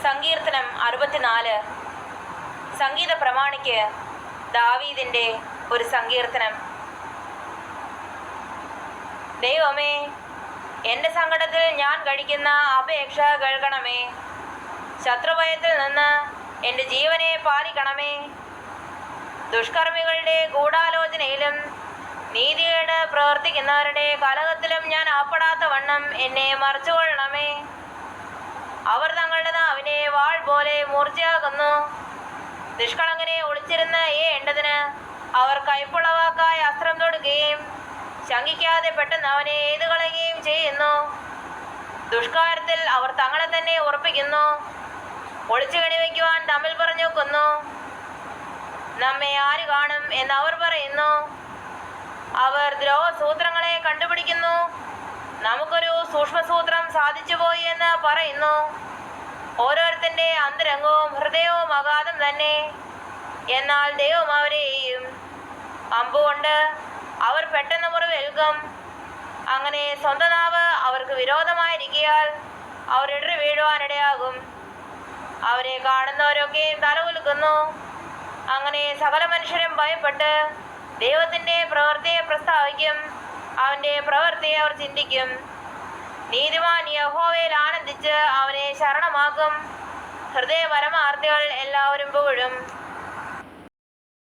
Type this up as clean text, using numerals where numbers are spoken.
സങ്കീർത്തനം 64. സംഗീത പ്രമാണിക്ക് ദാവീദിൻ്റെ ഒരു സങ്കീർത്തനം. ദൈവമേ, എൻ്റെ സങ്കടത്തിൽ ഞാൻ കഴിക്കുന്ന അപേക്ഷ കേൾക്കണമേ. ശത്രുഭയത്തിൽ നിന്ന് എൻ്റെ ജീവനെ പാലിക്കണമേ. ദുഷ്കർമ്മികളുടെ ഗൂഢാലോചനയിലും നീതികേട് പ്രവർത്തിക്കുന്നവരുടെ കലഹത്തിലും ഞാൻ അകപ്പെടാത്ത വണ്ണം എന്നെ മറച്ചുകൊള്ളണമേ. അവർ തങ്ങളുടെ നാവിനെ വാൾ പോലെ മൂർച്ചയാക്കുന്നു. നിഷ്കളങ്കനെ ഒളിച്ചിരുന്ന് ഏണ്ടതിന് അവർ കൈപ്പുള്ള വാക്കായി അസ്ത്രം തൊടുകയും ശങ്കിക്കാതെ പെട്ടെന്ന് അവനെ എയ്തു കളയുകയും ചെയ്യുന്നു. ദുഷ്കാര്യത്തിൽ അവർ തങ്ങളെ തന്നെ ഉറപ്പിക്കുന്നു. ഒളിച്ചു കണിവയ്ക്കുവാൻ തമ്മിൽ പറഞ്ഞു വെക്കുന്നു. നമ്മെ ആര് കാണും എന്ന് അവർ പറയുന്നു. അവർ ദ്രോഹസൂത്രങ്ങളെ കണ്ടുപിടിക്കുന്നു. നമുക്കൊരു സൂക്ഷ്മസൂത്രം സാധിച്ചുപോയി എന്ന് പറയുന്നു. ഓരോരുത്തൻ്റെ അന്തരംഗവും ഹൃദയവും അഗാധം തന്നെ. എന്നാൽ ദൈവം അവരെയും അമ്പുകൊണ്ട് അവർ പെട്ടെന്ന് മുറിവേൽക്കും. അങ്ങനെ സ്വന്തം നാവ് അവർക്ക് വിരോധമായിരിക്കിയാൽ അവർ ഇടറി വീഴുവാനിടയാകും. അവരെ കാണുന്നവരൊക്കെയും തലകുലുക്കുന്നു. അങ്ങനെ സകല മനുഷ്യരും ഭയപ്പെട്ട് ദൈവത്തിൻ്റെ പ്രവൃത്തിയെ പ്രസ്താവിക്കും. അവൻ്റെ പ്രവൃത്തിയെ അവർ ചിന്തിക്കും. നീതിമാൻ യഹോവയിൽ ആനന്ദിച്ച് അവനെ ശരണമാക്കും. ഹൃദയ പരമാർത്ഥികൾ എല്ലാവരും പുകഴും.